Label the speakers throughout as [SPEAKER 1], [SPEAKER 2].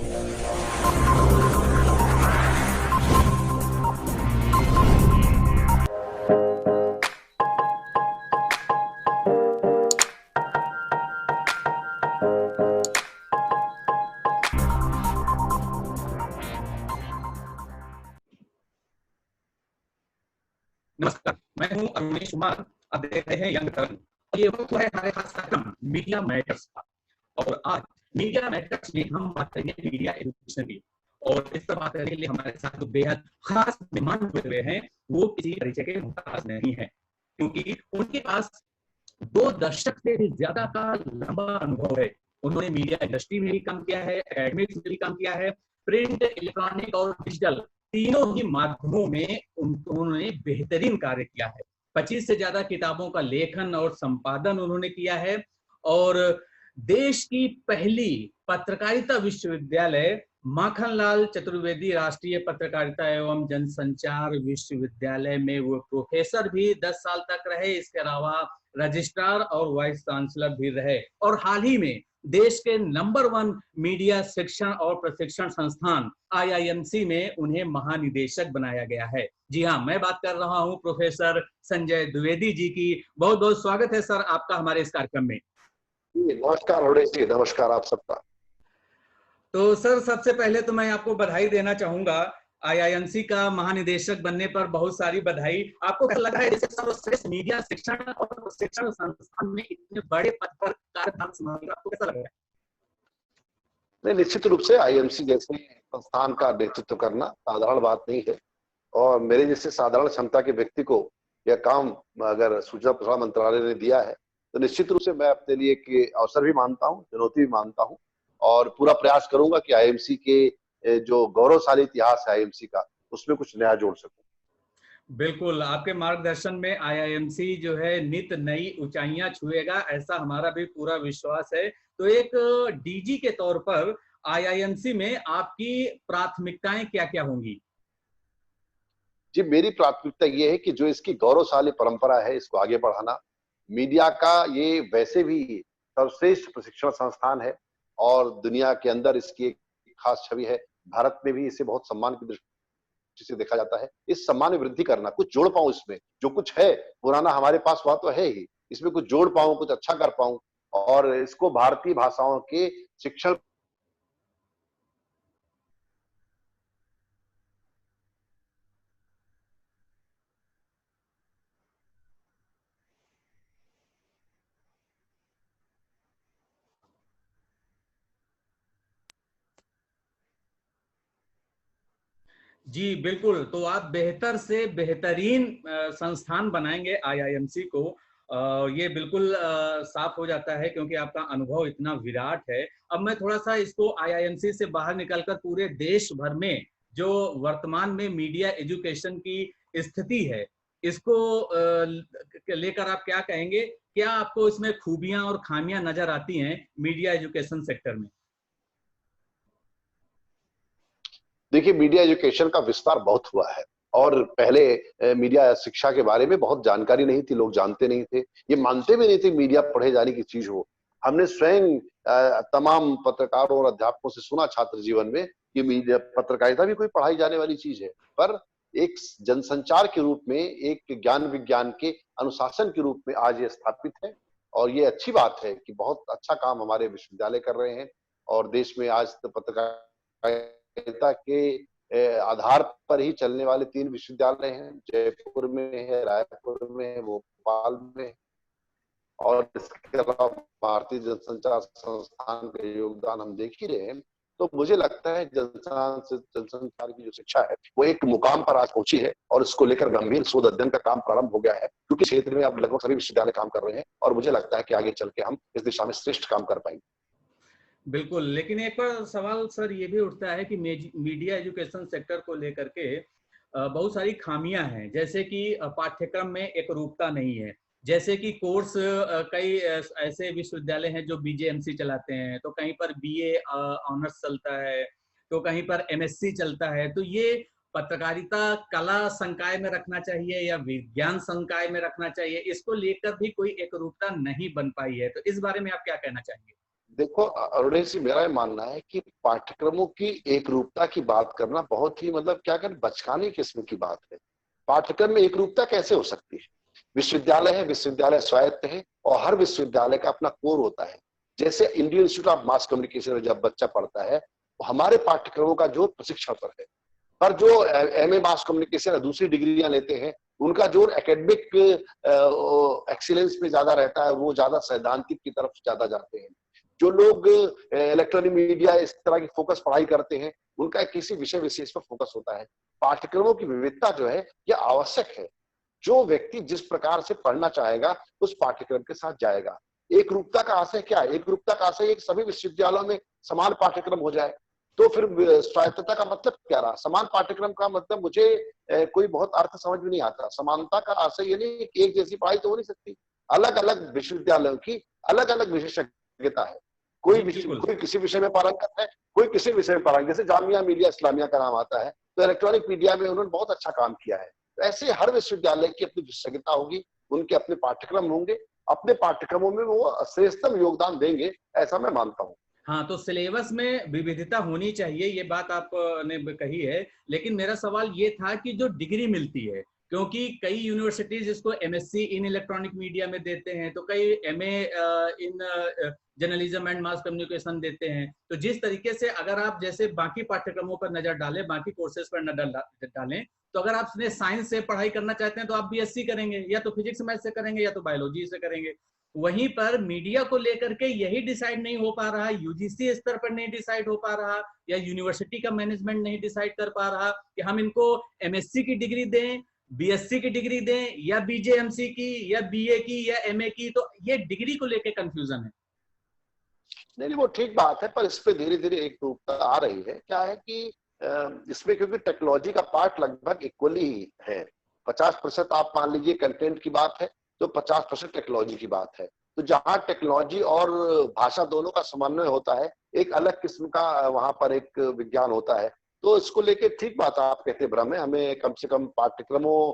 [SPEAKER 1] नमस्कार, मैं हूं अरुणेश कुमार। आप देख रहे हैं यंग टर्न। ये वक्त है हमारे खास कार्यक्रम मीडिया मैटर्स का। और आज मीडिया मैटर्स में हम बात करेंगे मीडिया एजुकेशन की। और इस पर बात करने के लिए हमारे साथ जो बेहद खास मेहमान हुए हैं वो किसी परिचय के मुताबिक नहीं है, क्योंकि उनके पास 2 दशक से भी ज्यादा का लंबा अनुभव है। उन्होंने मीडिया इंडस्ट्री में भी काम किया है, एकेडमिक्स में भी काम किया है, प्रिंट, इलेक्ट्रॉनिक और डिजिटल तीनों ही माध्यमों में उन्होंने बेहतरीन कार्य किया है। 25 से ज्यादा किताबों का लेखन और संपादन उन्होंने किया है। और देश की पहली पत्रकारिता विश्वविद्यालय माखनलाल चतुर्वेदी राष्ट्रीय पत्रकारिता एवं जनसंचार विश्वविद्यालय में वो प्रोफेसर भी 10 साल तक रहे। इसके अलावा रजिस्ट्रार और वाइस चांसलर भी रहे। और हाल ही में देश के नंबर 1 मीडिया शिक्षण और प्रशिक्षण संस्थान IIMC में उन्हें महानिदेशक बनाया गया है। जी हाँ, मैं बात कर रहा हूं प्रोफेसर संजय द्विवेदी जी की। बहुत बहुत स्वागत है सर आपका हमारे इस कार्यक्रम में।
[SPEAKER 2] नमस्कार अरुणेश जी, नमस्कार आप सबका।
[SPEAKER 1] तो सर सबसे पहले तो मैं आपको बधाई देना चाहूंगा। IIMC का महानिदेशक बनने पर बहुत सारी बधाई। आपको कैसा लगा है जैसे सर्वश्रेष्ठ मीडिया शिक्षण और प्रशिक्षण संस्थान में इतने बड़े पद पर कार्यभार संभालना, आपको कैसा लग रहा है?
[SPEAKER 2] नहीं, निश्चित रूप से IIMC जैसे संस्थान का नेतृत्व करना साधारण बात नहीं है। और मेरे जैसे साधारण क्षमता के व्यक्ति को यह काम अगर सूचना प्रसारण मंत्रालय ने दिया है तो निश्चित रूप से मैं अपने लिए एक अवसर भी मानता हूँ, चुनौती भी मानता हूँ। और पूरा प्रयास करूंगा कि IIMC के जो गौरवशाली इतिहास है IIMC का, उसमें कुछ नया जोड़ सकूं।
[SPEAKER 1] बिल्कुल, आपके मार्गदर्शन में IIMC जो है नित नई ऊंचाइयां छुएगा, ऐसा हमारा भी पूरा विश्वास है। तो एक DG के तौर पर IIMC में आपकी प्राथमिकताएं क्या क्या होंगी?
[SPEAKER 2] जी, मेरी प्राथमिकता ये है कि जो इसकी गौरवशाली परंपरा है इसको आगे बढ़ाना। मीडिया का ये वैसे भी सर्वश्रेष्ठ प्रशिक्षण संस्थान है और दुनिया के अंदर इसकी एक खास छवि है। भारत में भी इसे बहुत सम्मान की दृष्टि से देखा जाता है। इस सम्मान में वृद्धि करना, कुछ जोड़ पाऊं इसमें, जो कुछ है पुराना हमारे पास वह तो है ही, इसमें कुछ जोड़ पाऊं, कुछ अच्छा कर पाऊं और इसको भारतीय भाषाओं के शिक्षण
[SPEAKER 1] जी बिल्कुल, तो आप बेहतर से बेहतरीन संस्थान बनाएंगे IIMC को। ये बिल्कुल साफ हो जाता है क्योंकि आपका अनुभव इतना विराट है। अब मैं थोड़ा सा इसको IIMC से बाहर निकलकर पूरे देश भर में जो वर्तमान में मीडिया एजुकेशन की स्थिति है, इसको लेकर आप क्या कहेंगे? क्या आपको इसमें खूबियां और खामियां नजर आती हैं मीडिया एजुकेशन सेक्टर में?
[SPEAKER 2] देखिए, मीडिया एजुकेशन का विस्तार बहुत हुआ है और पहले मीडिया शिक्षा के बारे में बहुत जानकारी नहीं थी, लोग जानते नहीं थे, ये मानते भी नहीं थे मीडिया पढ़े जाने की चीज हो। हमने स्वयं तमाम पत्रकारों और अध्यापकों से सुना छात्र जीवन में कि मीडिया पत्रकारिता भी कोई पढ़ाई जाने वाली चीज है। पर एक जनसंचार के रूप में, एक ज्ञान विज्ञान के अनुशासन के रूप में आज ये स्थापित है और ये अच्छी बात है कि बहुत अच्छा काम हमारे विश्वविद्यालय कर रहे हैं। और देश में आज तो पत्रकारिता के आधार पर ही चलने वाले 3 विश्वविद्यालय हैं, जयपुर में है, रायपुर में है, भोपाल में है। और इसके अलावा भारतीय जनसंचार संस्थान का योगदान हम देख ही रहे हैं। तो मुझे लगता है जनसंचार की जो शिक्षा है वो एक मुकाम पर आज पहुंची है और इसको लेकर गंभीर शोध अध्ययन का काम प्रारंभ हो गया है, क्योंकि क्षेत्र में अब लगभग सभी विश्वविद्यालय काम कर रहे हैं और मुझे लगता है कि आगे चल के हम इस दिशा में श्रेष्ठ काम कर पाएंगे।
[SPEAKER 1] बिल्कुल, लेकिन एक बार सवाल सर ये भी उठता है कि मीडिया एजुकेशन सेक्टर को लेकर के बहुत सारी खामियां हैं, जैसे कि पाठ्यक्रम में एकरूपता नहीं है। जैसे कि कोर्स कई ऐसे विश्वविद्यालय हैं जो BJMC चलाते हैं, तो कहीं पर BA ऑनर्स चलता है, तो कहीं पर MSc चलता है। तो ये पत्रकारिता कला संकाय में रखना चाहिए या विज्ञान संकाय में रखना चाहिए, इसको लेकर भी कोई एकरूपता नहीं बन पाई है। तो इस बारे में आप क्या कहना चाहेंगे?
[SPEAKER 2] देखो अरुणेश जी, मेरा ये मानना है कि पाठ्यक्रमों की एक रूपता की बात करना बहुत ही मतलब क्या करें, बचकाने किस्म की बात है। पाठ्यक्रम में एक रूपता कैसे हो सकती है? विश्वविद्यालय है, विश्वविद्यालय स्वायत्त है और हर विश्वविद्यालय का अपना कोर होता है। जैसे Indian institute of mass communication में जब बच्चा पढ़ता है, तो हमारे पाठ्यक्रमों का जोर प्रशिक्षण पर है। पर जो एमए मास कम्युनिकेशन दूसरी डिग्रियां लेते हैं, उनका जोर एकेडमिक एक्सीलेंस पे ज्यादा रहता है, वो ज्यादा सैद्धांतिक की तरफ ज्यादा जाते हैं। जो लोग इलेक्ट्रॉनिक मीडिया इस तरह की फोकस पढ़ाई करते हैं, उनका किसी विषय विशेष पर फोकस होता है। पाठ्यक्रमों की विविधता जो है यह आवश्यक है। जो व्यक्ति जिस प्रकार से पढ़ना चाहेगा उस पाठ्यक्रम के साथ जाएगा। एक रूपता का आशय क्या है? एक रूपता का आशय एक सभी विश्वविद्यालयों में समान पाठ्यक्रम हो जाए। तो फिर स्वायत्तता का मतलब क्या रहा? समान पाठ्यक्रम का मतलब मुझे कोई बहुत अर्थ समझ में नहीं आता। समानता का आशय ये नहीं कि एक जैसी पढ़ाई तो हो नहीं सकती। अलग अलग विश्वविद्यालयों की अलग अलग विशेषज्ञता है।
[SPEAKER 1] जी बिल्कुल।
[SPEAKER 2] कोई किसी विषय में पारंगत है, कोई किसी विषय में पारंगत। जैसे जामिया मिलिया इस्लामिया का नाम आता है, तो इलेक्ट्रॉनिक मीडिया में उन्होंने बहुत अच्छा काम किया है। तो ऐसे हर विश्वविद्यालय की अपनी विशेषज्ञता होगी, उनके अपने पाठ्यक्रम होंगे, अपने पाठ्यक्रमों में वो श्रेष्ठतम योगदान देंगे, ऐसा मैं मानता हूँ।
[SPEAKER 1] हाँ, तो सिलेबस में विविधता होनी चाहिए, ये बात आपने कही है। लेकिन मेरा सवाल ये था कि जो डिग्री मिलती है, क्योंकि कई यूनिवर्सिटीज इसको एमएससी इन इलेक्ट्रॉनिक मीडिया में देते हैं, तो कई MA in journalism and mass communication देते हैं। तो जिस तरीके से अगर आप जैसे बाकी पाठ्यक्रमों पर नजर डालें, बाकी कोर्सेज पर नजर डालें, तो अगर आप साइंस से पढ़ाई करना चाहते हैं तो आप बीएससी करेंगे, या तो फिजिक्स मैथ से करेंगे, या तो बायोलॉजी से करेंगे। वहीं पर मीडिया को लेकर के यही डिसाइड नहीं हो पा रहा, यूजीसी स्तर पर नहीं डिसाइड हो पा रहा, या यूनिवर्सिटी का मैनेजमेंट नहीं डिसाइड कर पा रहा कि हम इनको एमएससी की डिग्री दें, बीएससी की डिग्री दें, या बीजेएमसी की, या बीए की, या एमए की। तो ये डिग्री को लेकर कंफ्यूजन है।
[SPEAKER 2] नहीं, वो ठीक बात है, पर इस पे धीरे धीरे एक रूपता आ रही है। क्या है कि इसमें क्योंकि टेक्नोलॉजी का पार्ट लगभग इक्वली ही है। 50% आप मान लीजिए कंटेंट की बात है, तो 50% टेक्नोलॉजी की बात है। तो जहां टेक्नोलॉजी और भाषा दोनों का समन्वय होता है, एक अलग किस्म का वहां पर एक विज्ञान होता है। तो इसको लेके ठीक बात आप कहते भ्रम है। हमें कम से कम पाठ्यक्रमों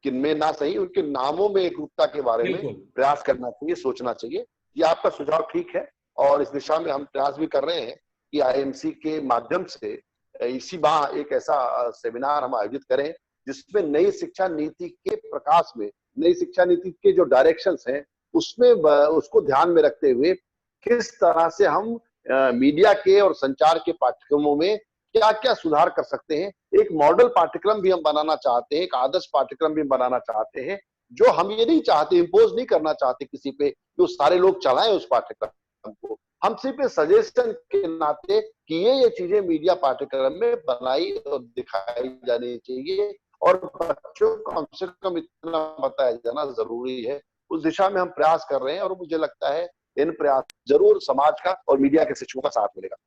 [SPEAKER 2] किनमें ना सही, उनके नामों में एक रूपता के बारे में
[SPEAKER 1] बिल्कुल।
[SPEAKER 2] प्रयास करना चाहिए, सोचना चाहिए। ये आपका सुझाव ठीक है और इस दिशा में हम प्रयास भी कर रहे हैं कि आईएमसी के माध्यम से इसी माह एक ऐसा सेमिनार हम आयोजित करें जिसमें नई शिक्षा नीति के प्रकाश में, नई शिक्षा नीति के जो डायरेक्शंस हैं उसमें उसको ध्यान में रखते हुए किस तरह से हम मीडिया के और संचार के पाठ्यक्रमों में क्या क्या सुधार कर सकते हैं। एक मॉडल पाठ्यक्रम भी हम बनाना चाहते हैं, एक आदर्श पाठ्यक्रम भी बनाना चाहते हैं। जो हम ये नहीं चाहते, इम्पोज नहीं करना चाहते किसी पे जो सारे लोग चलाएं उस पाठ्यक्रम को। हम सिर्फ सजेशन के नाते कि ये चीजें मीडिया पाठ्यक्रम में बनाई और दिखाई जानी चाहिए और बच्चों को कम से कम इतना बताया जाना जरूरी है। उस दिशा में हम प्रयास कर रहे हैं और मुझे लगता है इन प्रयास जरूर समाज का और मीडिया के शिक्षकों का साथ मिलेगा।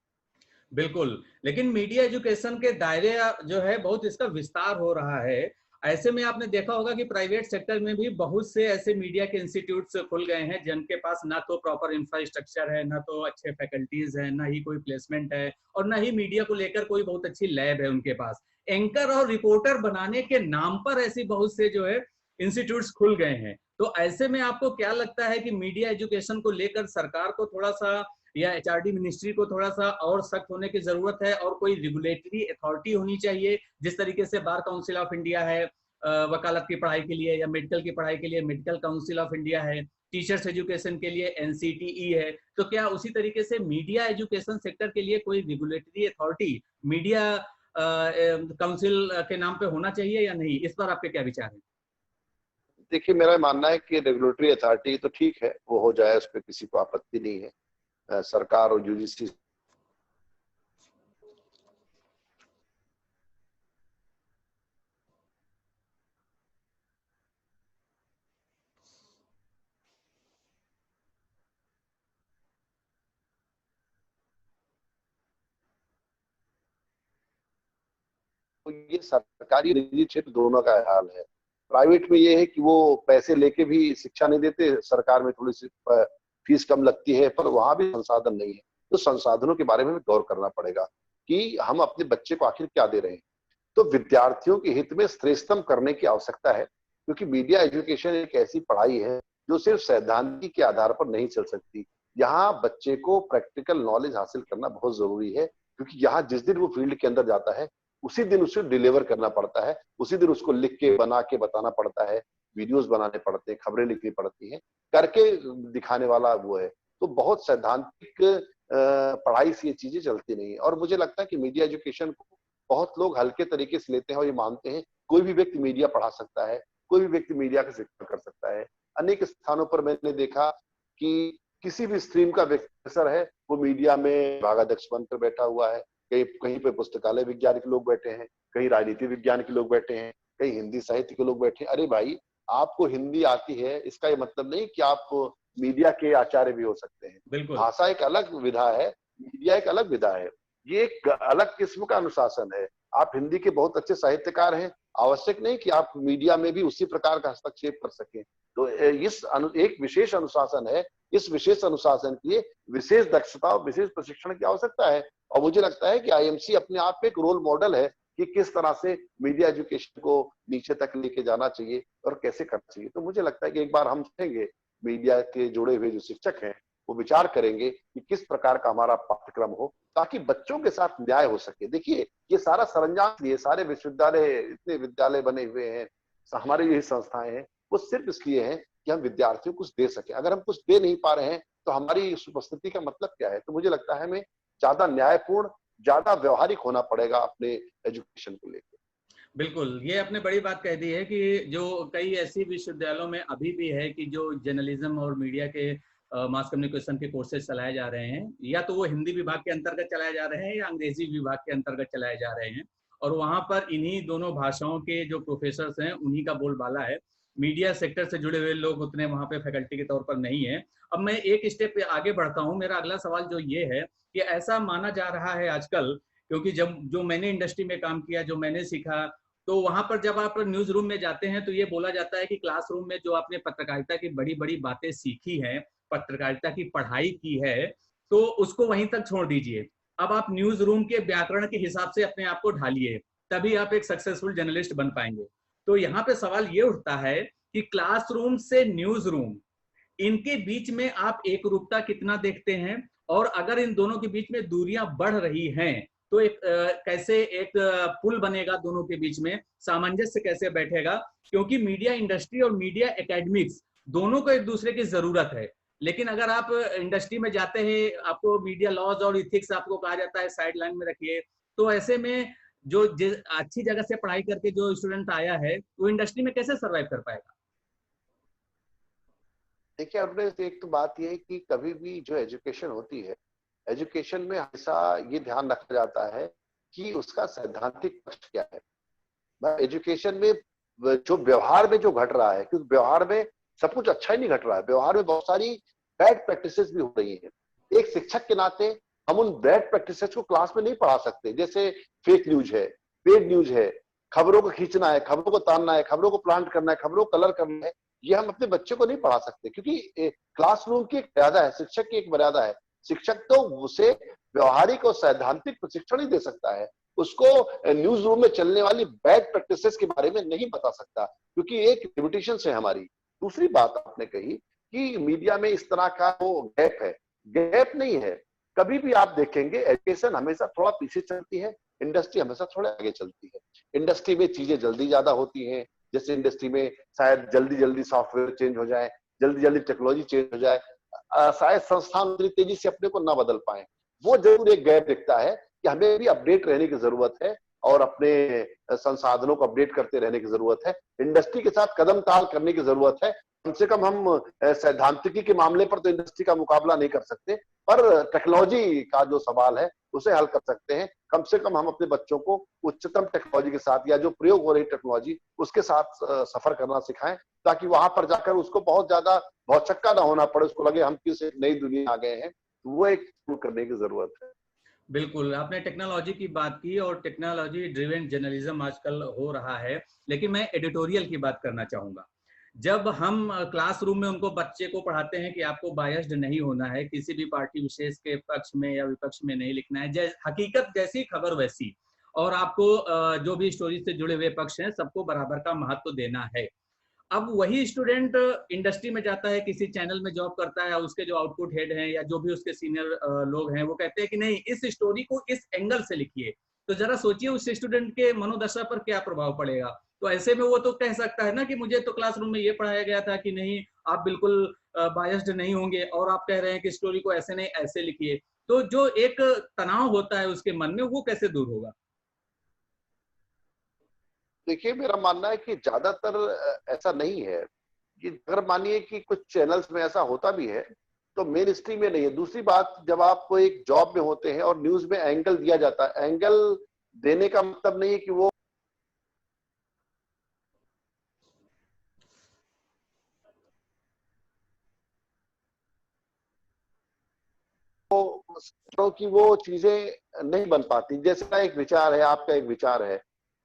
[SPEAKER 1] बिल्कुल। लेकिन मीडिया एजुकेशन के दायरे जो है बहुत इसका विस्तार हो रहा है। ऐसे में आपने देखा होगा कि प्राइवेट सेक्टर में भी बहुत से ऐसे मीडिया के इंस्टीट्यूट्स खुल गए हैं जिनके पास ना तो प्रॉपर इंफ्रास्ट्रक्चर है, ना तो अच्छे फैकल्टीज है, ना ही कोई प्लेसमेंट है, और ना ही मीडिया को लेकर कोई बहुत अच्छी लैब है उनके पास। एंकर और रिपोर्टर बनाने के नाम पर ऐसी बहुत से जो है इंस्टीट्यूट्स खुल गए हैं। तो ऐसे में आपको क्या लगता है कि मीडिया एजुकेशन को लेकर सरकार को थोड़ा सा, या एचआरडी मिनिस्ट्री को थोड़ा सा और सख्त होने की जरूरत है, और कोई रेगुलेटरी अथॉरिटी होनी चाहिए, जिस तरीके से बार काउंसिल ऑफ इंडिया है वकालत की पढ़ाई के लिए, या मेडिकल की पढ़ाई के लिए मेडिकल काउंसिल ऑफ इंडिया है, टीचर्स एजुकेशन के लिए एनसीटीई है। तो क्या उसी तरीके से मीडिया एजुकेशन सेक्टर के लिए कोई रेगुलेटरी अथॉरिटी मीडिया काउंसिल के नाम पे होना चाहिए या नहीं? इस पर आपके क्या विचार है?
[SPEAKER 2] देखिए, मेरा मानना है कि रेगुलेटरी अथॉरिटी तो ठीक है, वो हो जाए, उस पर किसी को आपत्ति नहीं है। सरकार और यूजीसी तो ये सरकारी निजी क्षेत्र दोनों का हाल है। प्राइवेट में ये है कि वो पैसे लेके भी शिक्षा नहीं देते, सरकार में थोड़ी सी फीस कम लगती है, पर वहां भी संसाधन नहीं है। तो संसाधनों के बारे में भी गौर करना पड़ेगा कि हम अपने बच्चे को आखिर क्या दे रहे हैं। तो विद्यार्थियों के हित में श्रेष्ठतम करने की आवश्यकता है, क्योंकि मीडिया एजुकेशन एक ऐसी पढ़ाई है जो सिर्फ सैद्धांतिक के आधार पर नहीं चल सकती। यहाँ बच्चे को प्रैक्टिकल नॉलेज हासिल करना बहुत जरूरी है, क्योंकि यहाँ जिस दिन वो फील्ड के अंदर जाता है उसी दिन उसे डिलीवर करना पड़ता है, उसी दिन उसको लिख के बना के बताना पड़ता है, वीडियोस बनाने पड़ते हैं, खबरें लिखनी पड़ती हैं, करके दिखाने वाला वो है। तो बहुत सैद्धांतिक पढ़ाई से ये चीजें चलती नहीं है। और मुझे लगता है कि मीडिया एजुकेशन को बहुत लोग हल्के तरीके से लेते हैं और ये मानते हैं कोई भी व्यक्ति मीडिया पढ़ा सकता है, कोई भी व्यक्ति मीडिया का शिक्षण कर सकता है। अनेक स्थानों पर मैंने देखा कि किसी भी स्ट्रीम का प्रोफेसर है, वो मीडिया में विभागाध्यक्ष बनकर बैठा हुआ है, कहीं कहीं पे पुस्तकालय विज्ञान के लोग बैठे हैं, कहीं राजनीति विज्ञान के लोग बैठे हैं, कहीं हिंदी साहित्य के लोग बैठे हैं। अरे भाई, आपको हिंदी आती है इसका ये मतलब नहीं कि आप मीडिया के आचार्य भी हो सकते हैं।
[SPEAKER 1] बिल्कुल।
[SPEAKER 2] भाषा एक अलग विधा है, मीडिया एक अलग विधा है, ये एक अलग किस्म का अनुशासन है। आप हिंदी के बहुत अच्छे साहित्यकार हैं, आवश्यक नहीं कि आप मीडिया में भी उसी प्रकार का हस्तक्षेप कर सकें। तो एक विशेष अनुशासन है, इस विशेष अनुशासन के लिए विशेष दक्षता और विशेष प्रशिक्षण की आवश्यकता है। और मुझे लगता है कि आईएमसी अपने आप में एक रोल मॉडल है कि किस तरह से मीडिया एजुकेशन को नीचे तक लेके जाना चाहिए और कैसे करना चाहिए। तो मुझे लगता है कि एक बार हम चाहेंगे, मीडिया के जुड़े हुए जो शिक्षक हैं वो विचार करेंगे कि किस प्रकार का हमारा पाठ्यक्रम हो ताकि बच्चों के साथ न्याय हो सके। देखिए, ये सारा सरंजाम, ये सारे विश्वविद्यालय, इतने विद्यालय बने हुए हैं, हमारी यही संस्थाएं हैं, वो सिर्फ इसलिए हैं कि हम विद्यार्थियों को कुछ दे सके। अगर हम कुछ दे नहीं पा रहे हैं तो हमारी इस उपस्थिति का मतलब क्या है? तो मुझे लगता है हमें ज्यादा न्यायपूर्ण, ज्यादा व्यवहारिक होना पड़ेगा अपने एजुकेशन को लेकर।
[SPEAKER 1] बिल्कुल, ये आपने बड़ी बात कह दी है कि जो कई ऐसी विश्वविद्यालयों में अभी भी है कि जो जर्नलिज्म और मीडिया के मास कम्युनिकेशन के कोर्सेज चलाए जा रहे हैं, या तो वो हिंदी विभाग के अंतर्गत चलाए जा रहे हैं या अंग्रेजी विभाग के अंतर्गत चलाए जा रहे हैं, और वहाँ पर इन्हीं दोनों भाषाओं के जो प्रोफेसर्स हैं उन्हीं का बोलबाला है। मीडिया सेक्टर से जुड़े हुए लोग उतने वहाँ पे फैकल्टी के तौर पर नहीं है। अब मैं एक स्टेप पे आगे बढ़ता हूँ। मेरा अगला सवाल जो ये है कि ऐसा माना जा रहा है आजकल, क्योंकि जब जो मैंने इंडस्ट्री में काम किया, जो मैंने सीखा, तो वहां पर जब आप न्यूज रूम में जाते हैं तो ये बोला जाता है कि क्लासरूम में जो आपने पत्रकारिता की बड़ी बड़ी बातें सीखी हैं, पत्रकारिता की पढ़ाई की है, तो उसको वहीं तक छोड़ दीजिए। अब आप न्यूज रूम के व्याकरण के हिसाब से अपने आप को ढालिए, तभी आप एक सक्सेसफुल जर्नलिस्ट बन पाएंगे। तो यहाँ पे सवाल ये उठता है कि क्लासरूम से न्यूज रूम, इनके बीच में आप एक रूपता कितना देखते हैं, और अगर इन दोनों के बीच में दूरियां बढ़ रही हैं तो एक कैसे एक पुल बनेगा दोनों के बीच में, सामंजस्य कैसे बैठेगा? क्योंकि मीडिया इंडस्ट्री और मीडिया एकेडमिक्स दोनों को एक दूसरे की जरूरत है। लेकिन अगर आप इंडस्ट्री में जाते हैं, आपको मीडिया लॉज और इथिक्स आपको कहा जाता है साइड लाइन में रखिए, तो ऐसे में जो अच्छी जगह से पढ़ाई करके जो स्टूडेंट आया है वो इंडस्ट्री में कैसे सर्वाइव कर पाएगा?
[SPEAKER 2] देखिए, अपने एक तो बात यह है कि कभी भी जो एजुकेशन होती है, एजुकेशन में हमेशा ये ध्यान रखा जाता है कि उसका सैद्धांतिक पक्ष क्या है। एजुकेशन में जो व्यवहार में जो घट रहा है, क्योंकि व्यवहार में सब कुछ अच्छा ही नहीं घट रहा है, व्यवहार में बहुत सारी बैड प्रैक्टिसेस भी हो रही है। एक शिक्षक के नाते हम उन बैड प्रैक्टिसेस को क्लास में नहीं पढ़ा सकते। जैसे फेक न्यूज है, पेड न्यूज है, खबरों को खींचना है, खबरों को तानना है, खबरों को प्लांट करना है, खबरों को कलर करना है, ये हम अपने बच्चे को नहीं पढ़ा सकते, क्योंकि क्लासरूम की एक मर्यादा है, शिक्षक की एक मर्यादा है। शिक्षक तो उसे व्यवहारिक और सैद्धांतिक प्रशिक्षण ही दे सकता है, उसको न्यूज रूम में चलने वाली बैड प्रैक्टिसेस के बारे में नहीं बता सकता, क्योंकि एक लिमिटेशन है हमारी। दूसरी बात आपने कही कि मीडिया में इस तरह का वो गैप है, गैप नहीं है। कभी भी आप देखेंगे एजुकेशन हमेशा थोड़ा पीछे चलती है, इंडस्ट्री हमेशा थोड़ा आगे चलती है। इंडस्ट्री में चीजें जल्दी ज्यादा होती हैं, जैसे इंडस्ट्री में शायद जल्दी जल्दी सॉफ्टवेयर चेंज हो जाए, जल्दी जल्दी टेक्नोलॉजी चेंज हो जाए, शायद संस्थान उतनी तेजी से अपने को ना बदल पाए। वो जरूर एक गैप दिखता है कि हमें भी अपडेट रहने की जरूरत है और अपने संसाधनों को अपडेट करते रहने की जरूरत है, इंडस्ट्री के साथ कदम ताल करने की जरूरत है। कम से कम हम सैद्धांतिकी के मामले पर तो इंडस्ट्री का मुकाबला नहीं कर सकते, पर टेक्नोलॉजी का जो सवाल है उसे हल कर सकते हैं। कम से कम हम अपने बच्चों को उच्चतम टेक्नोलॉजी के साथ या जो प्रयोग हो रही टेक्नोलॉजी उसके साथ सफर करना सिखाएं, ताकि वहां पर जाकर उसको बहुत ज्यादा भौचक्का ना होना पड़े, उसको लगे हम किसी नई दुनिया आ गए हैं। वो एक करने की जरूरत है।
[SPEAKER 1] बिल्कुल, आपने टेक्नोलॉजी की बात की और टेक्नोलॉजी ड्रिवन जर्नलिज्म आजकल हो रहा है, लेकिन मैं एडिटोरियल की बात करना चाहूंगा। जब हम क्लासरूम में उनको बच्चे को पढ़ाते हैं कि आपको बायस्ड नहीं होना है, किसी भी पार्टी विशेष के पक्ष में या विपक्ष में नहीं लिखना है, हकीकत जैसी खबर वैसी, और आपको जो भी स्टोरी से जुड़े हुए पक्ष हैं सबको बराबर का महत्व देना है। अब वही स्टूडेंट इंडस्ट्री में जाता है, किसी चैनल में जॉब करता है, उसके जो आउटपुट हेड हैं या जो भी उसके सीनियर लोग हैं वो कहते हैं कि नहीं, इस स्टोरी को इस एंगल से लिखिए। तो जरा सोचिए उस स्टूडेंट के मनोदशा पर क्या प्रभाव पड़ेगा। तो ऐसे में वो तो कह सकता है ना कि मुझे तो क्लासरूम में ये पढ़ाया गया था कि नहीं, आप बिल्कुल बायस्ड नहीं होंगे, और आप कह रहे हैं कि स्टोरी को ऐसे नहीं ऐसे लिखिए। तो जो एक तनाव होता है उसके मन में, वो कैसे दूर होगा?
[SPEAKER 2] देखिए, मेरा मानना है कि ज्यादातर ऐसा नहीं है। कि अगर मानिए कि कुछ चैनल्स में ऐसा होता भी है तो मेन स्ट्रीम में नहीं है। दूसरी बात, जब आप एक जॉब में होते हैं और न्यूज में एंगल दिया जाता है, एंगल देने का मतलब नहीं है कि वो कि वो चीजें नहीं बन पाती। जैसे एक विचार है, आपका एक विचार है,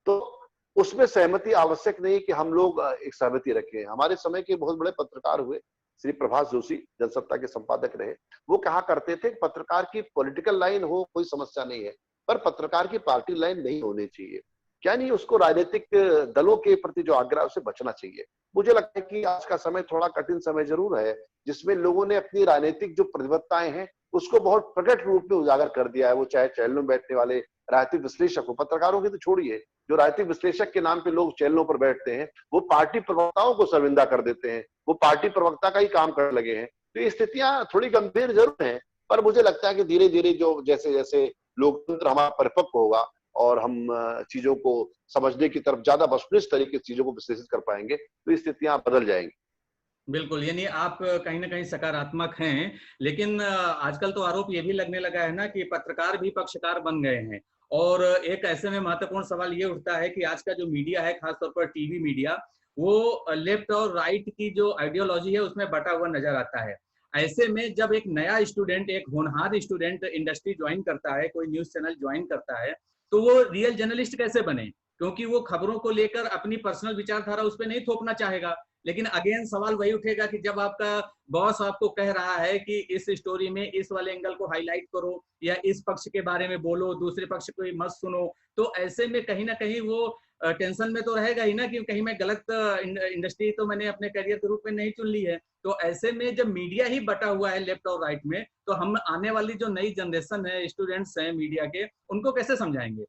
[SPEAKER 2] तो उसमें सहमति आवश्यक नहीं कि हम लोग एक सहमति रखें। हमारे समय के बहुत बड़े पत्रकार हुए, श्री प्रभाष जोशी जनसत्ता के संपादक रहे। वो कहा करते थे पत्रकार की पॉलिटिकल लाइन हो कोई समस्या नहीं है, पर पत्रकार की पार्टी लाइन नहीं होनी चाहिए। क्या नहीं, उसको राजनीतिक दलों के प्रति जो आग्रह, उसे बचना चाहिए। मुझे लगता है कि आज का समय थोड़ा कठिन समय जरूर है, जिसमें लोगों ने अपनी राजनीतिक जो प्रतिबद्धताएं हैं उसको बहुत प्रकट रूप में उजागर कर दिया है। वो चाहे चैनलों में बैठने वाले राजनीतिक विश्लेषक हो, पत्रकारों की तो छोड़िए, जो राजनीतिक विश्लेषक के नाम पे लोग चैनलों पर बैठते हैं, वो पार्टी प्रवक्ताओं को शर्मिंदा कर देते हैं, वो पार्टी प्रवक्ता का ही काम करने लगे हैं। तो ये स्थितियां थोड़ी गंभीर जरूर हैं, पर मुझे लगता है कि धीरे धीरे जो जैसे जैसे लोकतंत्र हमारा परिपक्व होगा और हम चीजों को समझने की तरफ ज्यादा वस्तुनिष्ठ तरीके से चीजों को विश्लेषित कर पाएंगे, तो ये स्थितियां बदल जाएंगी।
[SPEAKER 1] बिल्कुल, यानी आप कहीं न कहीं सकारात्मक हैं, लेकिन आजकल तो आरोप ये भी लगने लगा है ना कि पत्रकार भी पक्षकार बन गए हैं। और एक ऐसे में महत्वपूर्ण सवाल ये उठता है कि आज का जो मीडिया है, खास तौर पर टीवी मीडिया, वो लेफ्ट और राइट की जो आइडियोलॉजी है उसमें बटा हुआ नज़र आता है। ऐसे में जब एक नया स्टूडेंट, एक होनहार स्टूडेंट इंडस्ट्री जॉइन करता है, कोई न्यूज़ चैनल जॉइन करता है, तो वो रियल जर्नलिस्ट कैसे बने? क्योंकि वो खबरों को लेकर अपनी पर्सनल विचारधारा उस पे नहीं थोपना चाहेगा। लेकिन अगेन सवाल वही उठेगा कि जब आपका बॉस आपको कह रहा है कि इस स्टोरी में इस वाले एंगल को हाईलाइट करो या इस पक्ष के बारे में बोलो, दूसरे पक्ष को मत सुनो, तो ऐसे में कहीं ना कहीं वो टेंशन में तो रहेगा ही ना कि कहीं मैं गलत इंडस्ट्री तो मैंने अपने करियर के रूप में नहीं चुन ली है। तो ऐसे में जब मीडिया ही बटा हुआ है लेफ्ट और राइट में, तो हम आने वाली जो नई जनरेशन है, स्टूडेंट्स हैं मीडिया के, उनको कैसे समझाएंगे?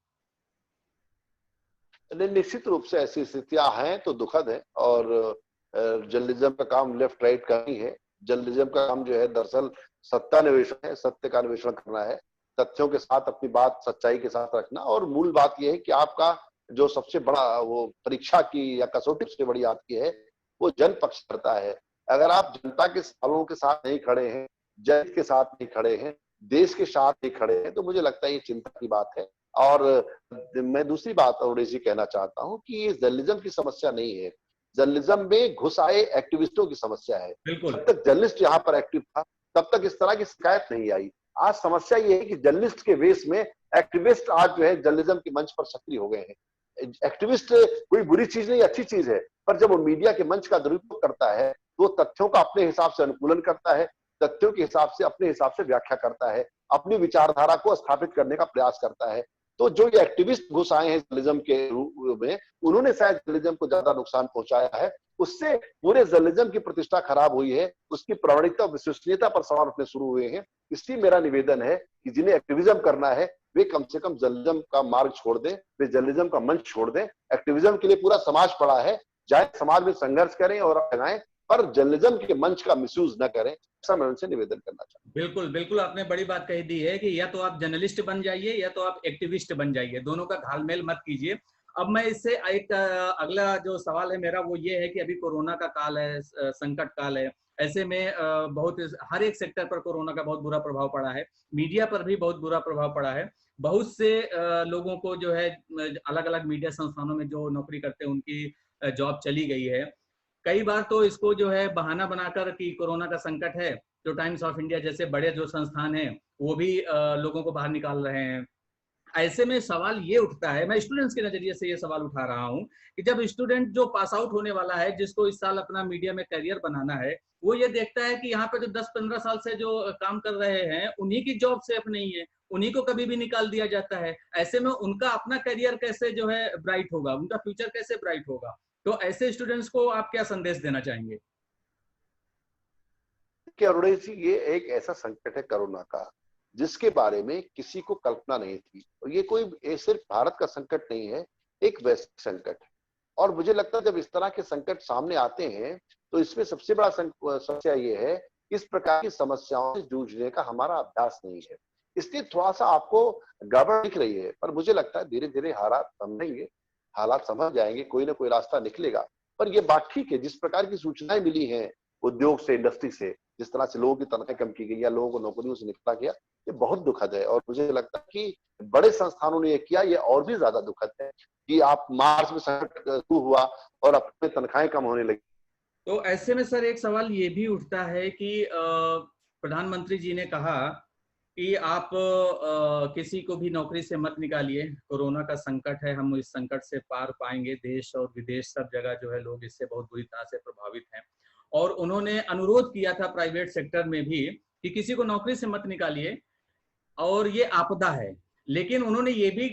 [SPEAKER 2] निश्चित रूप से ऐसी स्थितियां हैं तो दुखद है। और जर्नलिज्म का काम लेफ्ट राइट का नहीं है। जर्नलिज्म का काम जो है दरअसल सत्यान्वेषण है, सत्य का अन्वेषण करना है, तथ्यों के साथ अपनी बात सच्चाई के साथ रखना। और मूल बात यह है कि आपका जो सबसे बड़ा वो परीक्षा की या कसौटी सबसे बड़ी आपकी है, वो जन पक्ष करता है। अगर आप जनता के सवालों के साथ नहीं खड़े हैं, जन के साथ नहीं खड़े हैं, देश के साथ नहीं खड़े हैं, तो मुझे लगता है ये चिंता की बात है। और मैं दूसरी बात और इसी कहना चाहता हूं कि ये जर्नलिज्म की समस्या नहीं है, जर्नलिज्म में घुस आए एक्टिविस्टों की समस्या है।
[SPEAKER 1] बिल्कुल।
[SPEAKER 2] जब तक जर्नलिस्ट यहाँ पर एक्टिव था तब तक इस तरह की शिकायत नहीं आई। आज समस्या ये है कि जर्नलिस्ट के वेश में एक्टिविस्ट आज जो है जर्नलिज्म के मंच पर सक्रिय हो गए हैं। एक्टिविस्ट कोई बुरी चीज नहीं, अच्छी चीज है, पर जब वो मीडिया के मंच का दुरुपयोग करता है तो तथ्यों का अपने हिसाब से अनुकूलन करता है, तथ्यों के हिसाब से अपने हिसाब से व्याख्या करता है, अपनी विचारधारा को स्थापित करने का प्रयास करता है। तो जो ये एक्टिविस्ट घुस आए हैं जर्नलिज्म के रूप में, उन्होंने शायद जर्नलिज्म को ज्यादा नुकसान पहुंचाया है। उससे पूरे जर्नलिज्म की प्रतिष्ठा खराब हुई है, उसकी प्रामाणिकता विश्वसनीयता पर सवाल उठने शुरू हुए हैं। इसलिए मेरा निवेदन है कि जिन्हें एक्टिविज्म करना है वे कम से कम जर्नलिज्म का मार्ग छोड़ दें, वे जर्नलिज्म का मंच छोड़ दें। एक्टिविज्म के लिए पूरा समाज पड़ा है, जाए समाज में संघर्ष करें और लगाएं, पर जर्नलिज्म के मंच का मिसयूज न करें। ऐसा मैं उनसे निवेदन करना चाहता हूं।
[SPEAKER 1] बिल्कुल बिल्कुल, आपने बड़ी बात कही दी है कि या तो आप जर्नलिस्ट बन जाइए या तो आप एक्टिविस्ट बन जाइए, दोनों का घालमेल मत कीजिए। अब मैं इससे एक अगला जो सवाल है मेरा वो ये है कि अभी कोरोना का काल है, संकट काल है। ऐसे में बहुत हर एक सेक्टर पर कोरोना का बहुत बुरा प्रभाव पड़ा है, मीडिया पर भी बहुत बुरा प्रभाव पड़ा है। बहुत से लोगों को जो है अलग अलग मीडिया संस्थानों में जो नौकरी करते हैं उनकी जॉब चली गई है। कई बार तो इसको जो है बहाना बनाकर कि कोरोना का संकट है, जो टाइम्स ऑफ इंडिया जैसे बड़े जो संस्थान हैं वो भी लोगों को बाहर निकाल रहे हैं। ऐसे में सवाल ये उठता है, मैं स्टूडेंट्स के नजरिए से ये सवाल उठा रहा हूँ कि जब स्टूडेंट जो पास आउट होने वाला है, जिसको इस साल अपना मीडिया में करियर बनाना है, वो ये देखता है कि यहाँ पे जो 10-15 साल से जो काम कर रहे हैं उन्हीं की जॉब सेफ नहीं है, उन्हीं को कभी भी निकाल दिया जाता है। ऐसे में उनका अपना करियर कैसे जो है ब्राइट होगा, उनका फ्यूचर कैसे ब्राइट होगा? तो ऐसे स्टूडेंट्स को आप क्या संदेश देना चाहेंगे?
[SPEAKER 2] कि अरुणेश जी, ये एक ऐसा संकट है कोरोना का जिसके बारे में किसी को कल्पना नहीं थी। और ये सिर्फ भारत का संकट नहीं है, एक वैश्विक संकट है। और मुझे लगता है जब इस तरह के संकट सामने आते हैं तो इसमें सबसे बड़ा समस्या ये है, इस प्रकार की समस्याओं से जूझने का हमारा अभ्यास नहीं है। इसलिए थोड़ा सा आपको गड़बड़ दिख रही है, पर मुझे लगता है धीरे धीरे हालात समझेंगे, हालात समझ जाएंगे, कोई ना कोई रास्ता निकलेगा। पर ये बात ठीक है, जिस प्रकार की सूचनाएं मिली हैं उद्योग से, इंडस्ट्री से, जिस तरह से लोगों की तनख्वाह कम की गई या लोगों को नौकरियों से निकाला गया, ये बहुत दुखद है। और मुझे लगता है कि बड़े संस्थानों ने ये किया, ये और भी ज्यादा दुखद है कि आप मार्च में संकट शुरू हुआ और अपने तनख्वाहें कम होने लगी।
[SPEAKER 1] तो ऐसे में सर एक सवाल ये भी उठता है कि प्रधानमंत्री जी ने कहा कि आप किसी को भी नौकरी से मत निकालिए, कोरोना का संकट है, हम इस संकट से पार पाएंगे। देश और विदेश सब जगह जो है लोग इससे बहुत बुरी तरह से प्रभावित हैं। और उन्होंने अनुरोध किया था प्राइवेट सेक्टर में भी कि किसी को नौकरी से मत निकालिए और ये आपदा है। लेकिन उन्होंने ये भी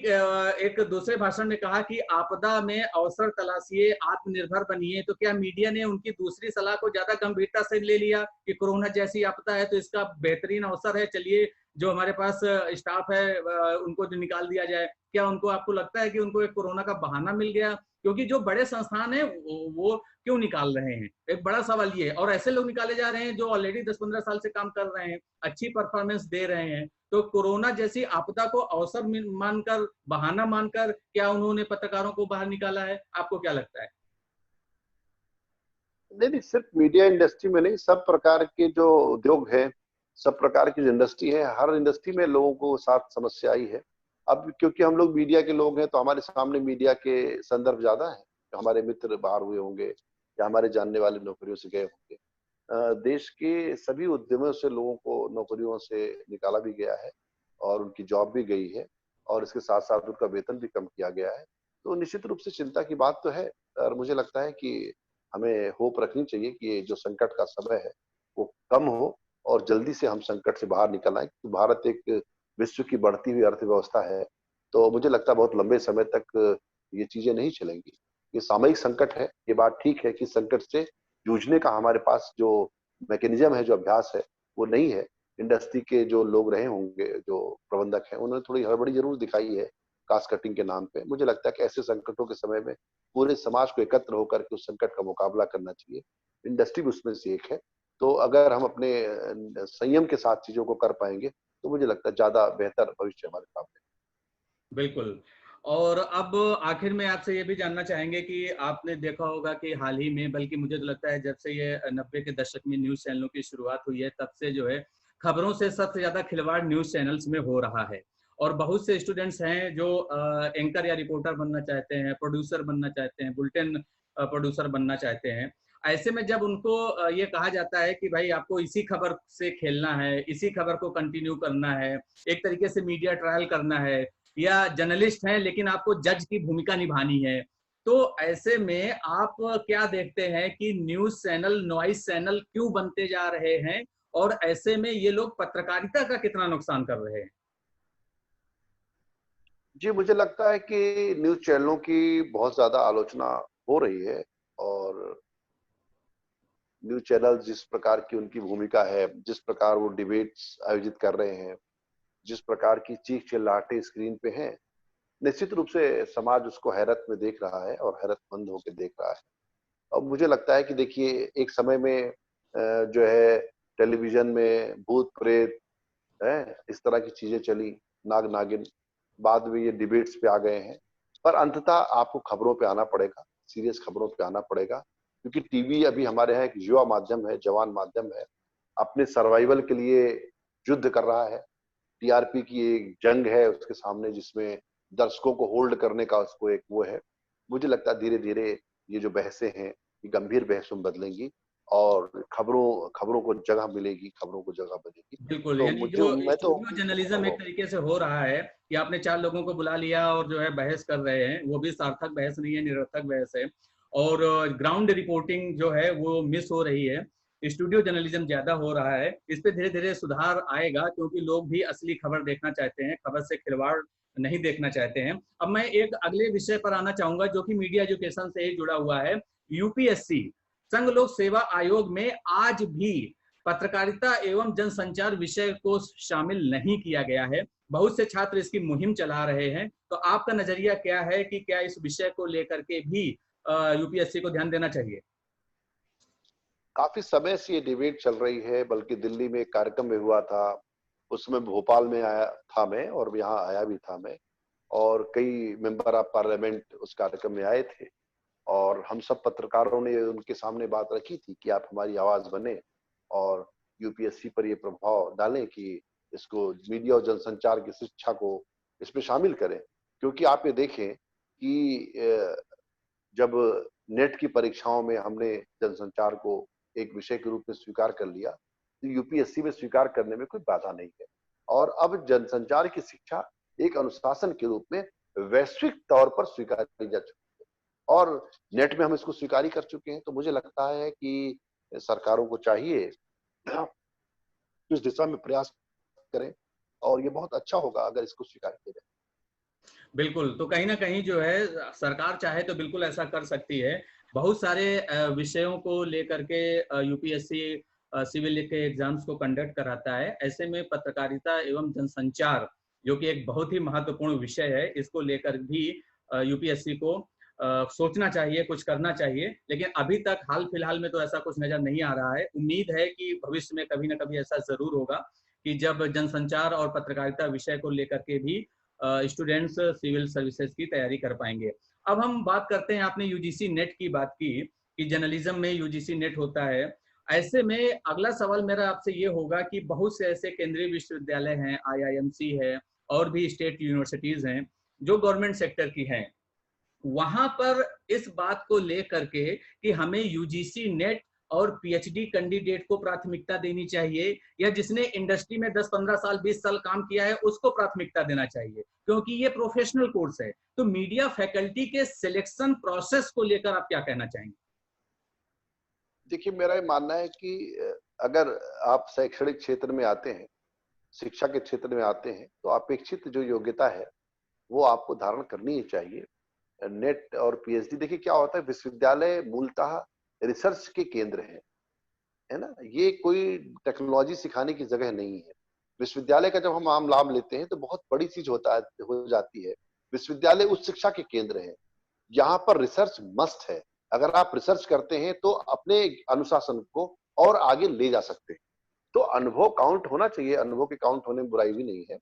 [SPEAKER 1] एक दूसरे भाषण में कहा कि आपदा में अवसर तलाशिए, आत्मनिर्भर बनिए। तो क्या मीडिया ने उनकी दूसरी सलाह को ज्यादा गंभीरता से ले लिया कि कोरोना जैसी आपदा है तो इसका बेहतरीन अवसर है, चलिए जो हमारे पास स्टाफ है उनको जो निकाल दिया जाए? क्या उनको, आपको लगता है कि उनको एक कोरोना का बहाना मिल गया? क्योंकि जो बड़े संस्थान है वो क्यों निकाल रहे हैं, एक बड़ा सवाल ये है। और ऐसे लोग निकाले जा रहे हैं जो ऑलरेडी 10-15 साल से काम कर रहे हैं, अच्छी परफॉर्मेंस दे रहे हैं। तो कोरोना जैसी आपदा को अवसर मानकर, बहाना मानकर क्या उन्होंने पत्रकारों को बाहर निकाला है? आपको क्या लगता है?
[SPEAKER 2] नहीं नहीं, सिर्फ मीडिया इंडस्ट्री में नहीं, सब प्रकार के जो उद्योग है, सब प्रकार की जो इंडस्ट्री है, हर इंडस्ट्री में लोगों को साथ समस्या आई है। अब क्योंकि हम लोग मीडिया के लोग हैं तो हमारे सामने मीडिया के संदर्भ ज्यादा है। हमारे मित्र बाहर हुए होंगे या हमारे जानने वाले नौकरियों से गए होंगे। देश के सभी उद्यमों से लोगों को नौकरियों से निकाला भी गया है और उनकी जॉब भी गई है और इसके साथ साथ उनका वेतन भी कम किया गया है। तो निश्चित रूप से चिंता की बात तो है। और मुझे लगता है कि हमें होप रखनी चाहिए कि ये जो संकट का समय है वो कम हो और जल्दी से हम संकट से बाहर निकल आए। क्योंकि भारत एक विश्व की बढ़ती हुई अर्थव्यवस्था है, तो मुझे लगता है बहुत लंबे समय तक ये चीजें नहीं चलेंगी। ये सामयिक संकट है, ये बात ठीक है कि संकट से जूझने का हमारे पास जो मैकेनिज्म है, जो अभ्यास है, वो नहीं है। इंडस्ट्री के जो लोग रहे होंगे, जो प्रबंधक हैं, उन्होंने थोड़ी हड़बड़ी जरूर दिखाई है कास्ट कटिंग के नाम पे। मुझे लगता है कि ऐसे संकटों के समय में पूरे समाज को एकत्र होकर के उस संकट का मुकाबला करना चाहिए। इंडस्ट्री भी उसमें से एक है। तो अगर हम अपने संयम के साथ चीजों को कर पाएंगे तो मुझे लगता है ज्यादा बेहतर भविष्य हमारे सामने।
[SPEAKER 1] बिल्कुल। और अब आखिर में आपसे ये भी जानना चाहेंगे कि आपने देखा होगा कि हाल ही में, बल्कि मुझे तो लगता है जब से ये 90 के दशक में न्यूज चैनलों की शुरुआत हुई है, तब से जो है खबरों से सबसे ज्यादा खिलवाड़ न्यूज चैनल्स में हो रहा है। और बहुत से स्टूडेंट्स हैं जो एंकर या रिपोर्टर बनना चाहते हैं, प्रोड्यूसर बनना चाहते हैं, बुलेटिन प्रोड्यूसर बनना चाहते हैं। ऐसे में जब उनको ये कहा जाता है कि भाई आपको इसी खबर से खेलना है, इसी खबर को कंटिन्यू करना है, एक तरीके से मीडिया ट्रायल करना है, या जर्नलिस्ट हैं लेकिन आपको जज की भूमिका निभानी है, तो ऐसे में आप क्या देखते हैं कि न्यूज चैनल नॉइस चैनल क्यों बनते जा रहे हैं, और ऐसे में ये लोग पत्रकारिता का कितना नुकसान कर रहे हैं?
[SPEAKER 2] जी, मुझे लगता है कि न्यूज चैनलों की बहुत ज्यादा आलोचना हो रही है और न्यूज चैनल जिस प्रकार की उनकी भूमिका है, जिस प्रकार वो डिबेट्स आयोजित कर रहे हैं, जिस प्रकार की चीख चिल्लाहटें स्क्रीन पे हैं, निश्चित रूप से समाज उसको हैरत में देख रहा है और हैरतमंद होकर देख रहा है। और मुझे लगता है कि देखिए, एक समय में जो है टेलीविजन में भूत प्रेत है, इस तरह की चीजें चली, नाग नागिन, बाद में ये डिबेट्स पे आ गए हैं। पर अंततः आपको खबरों पे आना पड़ेगा, सीरियस खबरों पे आना पड़ेगा, क्योंकि टीवी अभी हमारे यहाँ एक युवा माध्यम है, जवान माध्यम है, अपने सर्वाइवल के लिए युद्ध कर रहा है। टीआरपी की एक जंग है उसके सामने, जिसमें दर्शकों को होल्ड करने का उसको एक वो है। मुझे लगता है धीरे धीरे ये जो बहसें हैं ये गंभीर बहसों में बदलेंगी और खबरों खबरों को जगह मिलेगी, खबरों को जगह बनेगी।
[SPEAKER 1] बिल्कुल,
[SPEAKER 2] तो
[SPEAKER 1] यानी
[SPEAKER 2] मुझे
[SPEAKER 1] जो
[SPEAKER 2] मैं तो
[SPEAKER 1] स्टूडियो जर्नलिज्म एक तरीके से हो रहा है कि आपने 4 लोगों को बुला लिया और जो है बहस कर रहे हैं, वो भी सार्थक बहस नहीं है, निरर्थक बहस है। और ग्राउंड रिपोर्टिंग जो है वो मिस हो रही है, स्टूडियो जर्नलिज्म ज्यादा हो रहा है। इस पे धीरे धीरे सुधार आएगा क्योंकि लोग भी असली खबर देखना चाहते हैं, खबर से खिलवाड़ नहीं देखना चाहते हैं। अब मैं एक अगले विषय पर आना चाहूंगा जो कि मीडिया एजुकेशन से ही जुड़ा हुआ है। यूपीएससी संघ लोक सेवा आयोग में आज भी पत्रकारिता एवं जनसंचार विषय को शामिल नहीं किया गया है। बहुत से छात्र इसकी मुहिम चला रहे हैं, तो आपका नजरिया क्या है कि क्या इस विषय को लेकर के भी यूपीएससी को ध्यान देना चाहिए?
[SPEAKER 2] काफी समय से ये डिबेट चल रही है, बल्कि दिल्ली में एक कार्यक्रम में हुआ था, उसमें भोपाल में आया था मैं, और यहाँ आया भी था मैं, और कई मेंबर ऑफ पार्लियामेंट उस कार्यक्रम में आए थे, और हम सब पत्रकारों ने उनके सामने बात रखी थी कि आप हमारी आवाज बने और यूपीएससी पर ये प्रभाव डालें कि इसको मीडिया और जनसंचार की शिक्षा को इसमें शामिल करें। क्योंकि आप ये देखें कि जब नेट की परीक्षाओं में हमने जनसंचार को एक विषय के रूप में स्वीकार कर लिया, तो यूपीएससी में स्वीकार करने में कोई बाधा नहीं है। और अब जनसंचार की शिक्षा एक अनुशासन के रूप में वैश्विक तौर पर स्वीकारी जा चुकी है, और नेट में हम इसको स्वीकार ही कर चुके हैं। तो मुझे लगता है कि सरकारों को चाहिए इस दिशा में प्रयास करें, और ये बहुत अच्छा होगा अगर इसको स्वीकार किया जाए।
[SPEAKER 1] बिल्कुल, तो कहीं ना कहीं जो है सरकार चाहे तो बिल्कुल ऐसा कर सकती है। बहुत सारे विषयों को लेकर के यूपीएससी सिविल के एग्जाम्स को कंडक्ट कराता है। ऐसे में पत्रकारिता एवं जनसंचार जो कि एक बहुत ही महत्वपूर्ण विषय है, इसको लेकर भी यूपीएससी को सोचना चाहिए, कुछ करना चाहिए। लेकिन अभी तक हाल फिलहाल में तो ऐसा कुछ नजर नहीं आ रहा है। उम्मीद है कि भविष्य में कभी ना कभी ऐसा जरूर होगा कि जब जनसंचार और पत्रकारिता विषय को लेकर के भी स्टूडेंट्स सिविल सर्विसेज की तैयारी कर पाएंगे। अब हम बात करते हैं, आपने यूजीसी नेट की बात की कि जर्नलिज्म में यूजीसी नेट होता है। ऐसे में अगला सवाल मेरा आपसे ये होगा कि बहुत से ऐसे केंद्रीय विश्वविद्यालय हैं, आईआईएमसी है और भी स्टेट यूनिवर्सिटीज हैं जो गवर्नमेंट सेक्टर की हैं। वहां पर इस बात को लेकर के कि हमें यूजीसी नेट और पीएचडी कैंडिडेट को प्राथमिकता देनी चाहिए या जिसने इंडस्ट्री में 10-15 साल 20 साल काम किया है उसको प्राथमिकता देना चाहिए, क्योंकि ये प्रोफेशनल कोर्स है। तो मीडिया फैकल्टी के सिलेक्शन प्रोसेस को लेकर आप क्या कहना चाहेंगे?
[SPEAKER 2] देखिए, मेरा ये मानना है कि अगर आप शैक्षणिक क्षेत्र में आते हैं, शिक्षा के क्षेत्र में आते हैं, तो अपेक्षित जो योग्यता है वो आपको धारण करनी ही चाहिए। नेट और पीएचडी, देखिए क्या होता है, विश्वविद्यालय मूलतः रिसर्च के केंद्र है ना। ये कोई टेक्नोलॉजी सिखाने की जगह नहीं है। विश्वविद्यालय का जब हम आम लाभ लेते हैं तो बहुत बड़ी चीज हो जाती है। विश्वविद्यालय उच्च शिक्षा के केंद्र है, यहाँ पर रिसर्च मस्ट है। अगर आप रिसर्च करते हैं तो अपने अनुशासन को और आगे ले जा सकते हैं। तो अनुभव काउंट होना चाहिए, अनुभव के काउंट होने में बुराई भी नहीं है।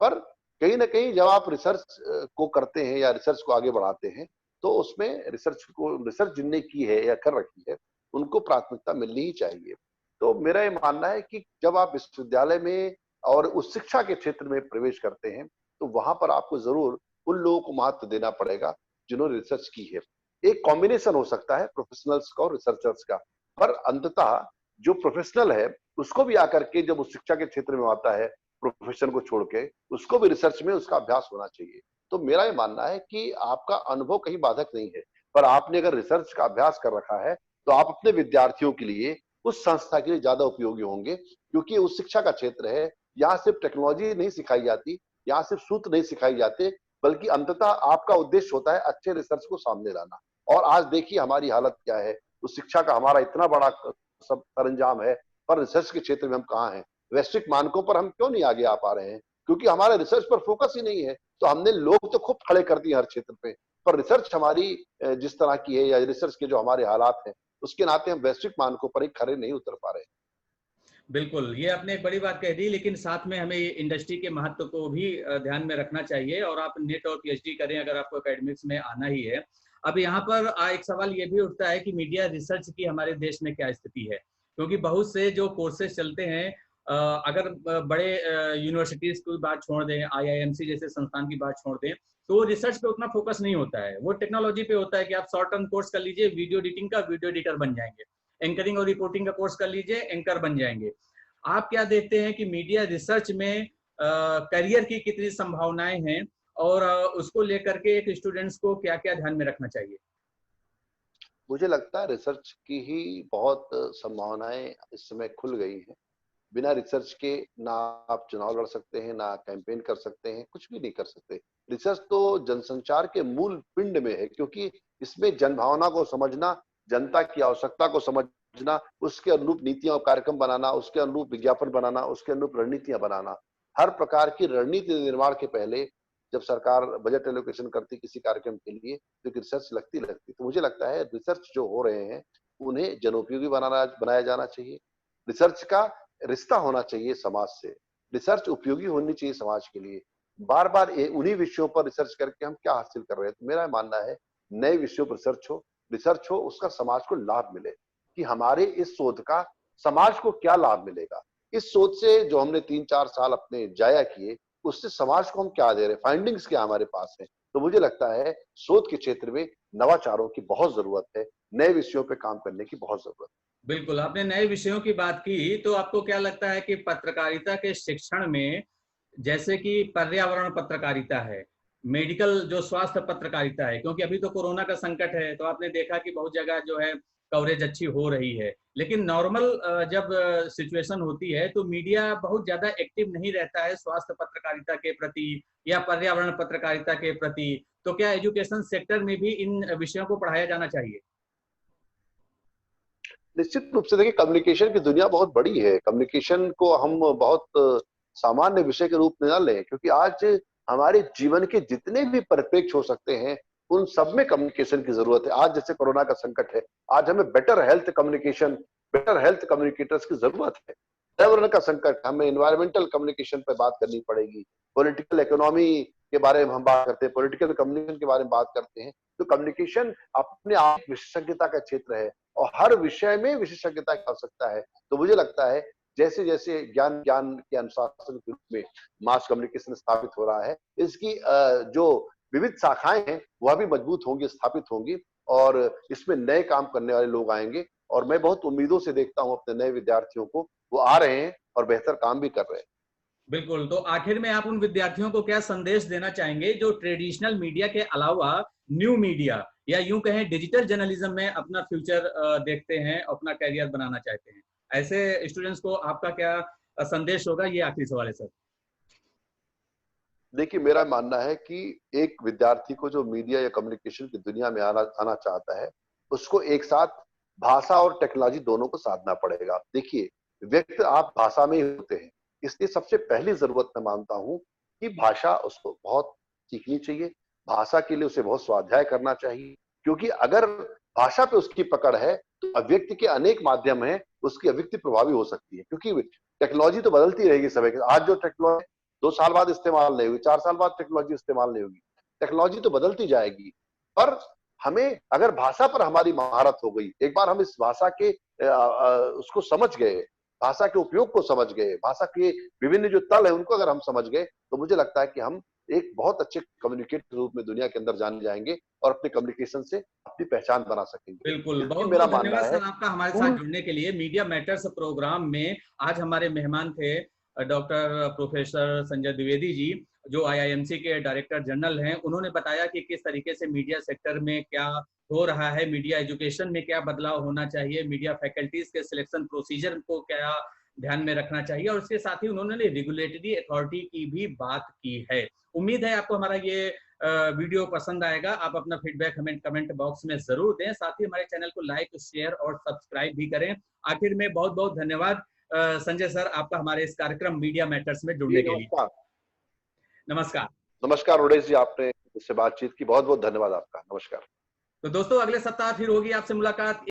[SPEAKER 2] पर कहीं ना कहीं जब आप रिसर्च को करते हैं या रिसर्च को आगे बढ़ाते हैं, तो उसमें रिसर्च जिनने की है या कर रखी है उनको प्राथमिकता मिलनी ही चाहिए। तो मेरा ये मानना है कि जब आप विश्वविद्यालय में और उस शिक्षा के क्षेत्र में प्रवेश करते हैं, तो वहां पर आपको जरूर उन लोगों को महत्व देना पड़ेगा जिन्होंने रिसर्च की है। एक कॉम्बिनेशन हो सकता है प्रोफेशनल्स का और रिसर्चर्स का, पर अंततः जो प्रोफेशनल है उसको भी आकर के जब उस शिक्षा के क्षेत्र में आता है, प्रोफेशन को छोड़ के, उसको भी रिसर्च में उसका अभ्यास होना चाहिए। तो मेरा ये मानना है कि आपका अनुभव कहीं बाधक नहीं है, पर आपने अगर रिसर्च का अभ्यास कर रखा है तो आप अपने विद्यार्थियों के लिए, उस संस्था के लिए ज्यादा उपयोगी होंगे, क्योंकि उस शिक्षा का क्षेत्र है। यहाँ सिर्फ टेक्नोलॉजी नहीं सिखाई जाती, यहाँ सिर्फ सूत्र नहीं सिखाई जाते, बल्कि अंततः आपका उद्देश्य होता है अच्छे रिसर्च को सामने लाना। और आज देखिए हमारी हालत क्या है, उस शिक्षा का हमारा इतना बड़ा सब सरंजाम है, पर रिसर्च के क्षेत्र में हम कहाँ हैं? वैश्विक मानकों पर हम क्यों नहीं आगे आ पा रहे हैं? क्योंकि हमारे रिसर्च पर फोकस ही नहीं है। तो हमने लोग तो खूब खड़े कर दिए हर क्षेत्र पे, पर रिसर्च हमारी जिस तरह की है, या रिसर्च के जो हमारे हालात हैं, उसके नाते हम वैश्विक मानकों पर एक खड़े नहीं उतर पा रहे हैं।
[SPEAKER 1] बिल्कुल, ये आपने एक बड़ी बात कह दी, लेकिन साथ में हमें इंडस्ट्री के महत्व को भी ध्यान में रखना चाहिए। और आप नेट और पीएचडी करें अगर आपको एकेडमिक्स में आना ही है। अब यहाँ पर एक सवाल ये भी उठता है कि मीडिया रिसर्च की हमारे देश में क्या स्थिति है, क्योंकि बहुत से जो कोर्सेज चलते हैं, अगर बड़े यूनिवर्सिटीज की बात छोड़ दें, आईआईएमसी जैसे संस्थान की बात छोड़ दें, तो रिसर्च पे उतना फोकस नहीं होता है। वो टेक्नोलॉजी पे होता है कि आप शॉर्ट टर्म कोर्स कर लीजिए, वीडियो एडिटिंग का वीडियो एडिटर बन जाएंगे, एंकरिंग और रिपोर्टिंग का कोर्स कर लीजिए, एंकर बन जाएंगे। आप क्या देखते हैं कि मीडिया रिसर्च में करियर की कितनी संभावनाएं हैं और उसको लेकर के एक स्टूडेंट्स को क्या क्या ध्यान में रखना चाहिए?
[SPEAKER 2] मुझे लगता है रिसर्च की ही बहुत संभावनाएं इस समय खुल गई हैं। बिना रिसर्च के ना आप चुनाव लड़ सकते हैं, ना कैंपेन कर सकते हैं, कुछ भी नहीं कर सकते। रिसर्च तो जनसंचार के मूल पिंड में है, क्योंकि इसमें जनभावना को समझना, जनता की आवश्यकता को समझना, उसके अनुरूप नीतियां और कार्यक्रम बनाना, उसके अनुरूप विज्ञापन बनाना, उसके अनुरूप रणनीतियां बनाना, हर प्रकार की रणनीति निर्माण के पहले जब सरकार बजट एलोकेशन करती किसी कार्यक्रम के लिए तो रिसर्च लगती। तो मुझे लगता है रिसर्च जो हो रहे हैं उन्हें जनोपयोगी बनाया जाना चाहिए। रिसर्च का रिश्ता होना चाहिए समाज से, रिसर्च उपयोगी होनी चाहिए समाज के लिए। बार बार उन्हीं विषयों पर रिसर्च करके हम क्या हासिल कर रहे हैं? तो मेरा मानना है नए विषयों पर रिसर्च हो, उसका समाज को लाभ मिले, कि हमारे इस शोध का समाज को क्या लाभ मिलेगा। इस सोच से जो हमने 3-4 साल अपने जाया किए, उससे समाज को हम क्या दे रहे हैं, फाइंडिंग्स क्या हमारे पास है। तो मुझे लगता है शोध के क्षेत्र में नवाचारों की बहुत जरूरत है, नए विषयों पे काम करने की बहुत जरूरत है।
[SPEAKER 1] बिल्कुल, आपने नए विषयों की बात की, तो आपको क्या लगता है कि पत्रकारिता के शिक्षण में, जैसे कि पर्यावरण पत्रकारिता है, मेडिकल जो स्वास्थ्य पत्रकारिता है, क्योंकि अभी तो कोरोना का संकट है, तो आपने देखा कि बहुत जगह जो है कवरेज अच्छी हो रही है, लेकिन नॉर्मल जब सिचुएशन होती है तो मीडिया बहुत ज्यादा एक्टिव नहीं रहता है स्वास्थ्य पत्रकारिता के प्रति या पर्यावरण पत्रकारिता के प्रति। तो क्या एजुकेशन सेक्टर में भी इन विषयों को पढ़ाया जाना चाहिए?
[SPEAKER 2] निश्चित रूप से देखिए, कम्युनिकेशन की दुनिया बहुत बड़ी है। कम्युनिकेशन को हम बहुत सामान्य विषय के रूप में ना लें, क्योंकि आज हमारे जीवन के जितने भी परिप्रेक्ष्य हो सकते हैं उन सब में कम्युनिकेशन की जरूरत है। आज जैसे कोरोना का संकट है, आज हमें better health communication, better health communicators की जरूरत है। पर्यावरण का संकट, हमें एनवायरमेंटल कम्युनिकेशन पर बात करनी पड़ेगी। पॉलिटिकल इकोनॉमी के बारे में हम बात करते हैं, पॉलिटिकल कम्युनिकेशन के बारे में बात करते हैं। तो कम्युनिकेशन अपने आप विशेषज्ञता का क्षेत्र है और हर विषय में विशेषज्ञता की आवश्यकता है। तो मुझे लगता है जैसे जैसे ज्ञान ज्ञान के अनुशासन के रूप में मास कम्युनिकेशन स्थापित हो रहा है, इसकी जो विविध शाखाएं हैं वह भी मजबूत होंगी, स्थापित होंगी, और इसमें नए काम करने वाले लोग आएंगे। और मैं बहुत उम्मीदों से देखता हूं अपने नए विद्यार्थियों को, वो आ रहे हैं और बेहतर काम भी कर रहे हैं।
[SPEAKER 1] बिल्कुल, तो आखिर में आप उन विद्यार्थियों को क्या संदेश देना चाहेंगे जो ट्रेडिशनल मीडिया के अलावा न्यू मीडिया या यूं कहें डिजिटल जर्नलिज्म में अपना फ्यूचर देखते हैं, अपना करियर बनाना चाहते हैं? ऐसे स्टूडेंट्स को आपका क्या संदेश होगा? ये आखिरी सवाल है सर।
[SPEAKER 2] देखिए, मेरा मानना है कि एक विद्यार्थी को जो मीडिया या कम्युनिकेशन की दुनिया में आना आना चाहता है, उसको एक साथ भाषा और टेक्नोलॉजी दोनों को साधना पड़ेगा। देखिए, व्यक्ति आप भाषा में ही होते हैं, इसलिए सबसे पहली जरूरत मैं मानता हूं कि भाषा उसको बहुत सीखनी चाहिए। भाषा के लिए उसे बहुत स्वाध्याय करना चाहिए, क्योंकि अगर भाषा पे उसकी पकड़ है तो अभिव्यक्ति के अनेक माध्यम हैं, उसकी अभिव्यक्ति प्रभावी हो सकती है। क्योंकि टेक्नोलॉजी तो बदलती रहेगी समय के, आज जो टेक्नोलॉजी 2 साल बाद इस्तेमाल नहीं होगी, 4 साल बाद टेक्नोलॉजी इस्तेमाल नहीं होगी, टेक्नोलॉजी तो बदलती जाएगी। पर हमें अगर भाषा पर हमारी महारत हो गई, एक बार हम इस भाषा के उसको समझ गए, भाषा के उपयोग को समझ गए, भाषा के विभिन्न जो तल है उनको अगर हम समझ गए, तो मुझे लगता है कि हम एक बहुत अच्छे कम्युनिकेटर रूप में दुनिया के अंदर जाने जाएंगे और अपने कम्युनिकेशन से अपनी पहचान बना सकेंगे।
[SPEAKER 1] बिल्कुल,
[SPEAKER 2] इसलिए
[SPEAKER 1] बहुत
[SPEAKER 2] मेरा
[SPEAKER 1] बहुत
[SPEAKER 2] मानना
[SPEAKER 1] धन्यवाद
[SPEAKER 2] है
[SPEAKER 1] सर आपका हमारे साथ
[SPEAKER 2] स्कूल।
[SPEAKER 1] जुड़ने के लिए। मीडिया मैटर्स प्रोग्राम में आज हमारे मेहमान थे डॉक्टर प्रोफेसर संजय द्विवेदी जी, जो आईआईएमसी के डायरेक्टर जनरल हैं। उन्होंने बताया कि किस तरीके से मीडिया सेक्टर में क्या हो रहा है, मीडिया एजुकेशन में क्या बदलाव होना चाहिए, मीडिया फैकल्टीज के सिलेक्शन प्रोसीजर को क्या ध्यान में रखना चाहिए, और इसके साथ ही उन्होंने रेगुलेटरी अथॉरिटी की भी बात की है। उम्मीद है आपको हमारा ये वीडियो पसंद आएगा। आप अपना फीडबैक हमें कमेंट बॉक्स में जरूर दें, साथ ही हमारे चैनल को लाइक, शेयर और सब्सक्राइब भी करें। आखिर में बहुत बहुत धन्यवाद संजय सर आपका हमारे इस कार्यक्रम मीडिया मैटर्स में जुड़ने
[SPEAKER 2] जी
[SPEAKER 1] के लिए।
[SPEAKER 2] नमस्कार।
[SPEAKER 1] नमस्कार।
[SPEAKER 2] नमस्कार उड़ेश जी, आपने इससे बातचीत की, बहुत बहुत धन्यवाद आपका। नमस्कार।
[SPEAKER 1] तो दोस्तों, अगले सप्ताह फिर होगी आपसे मुलाकात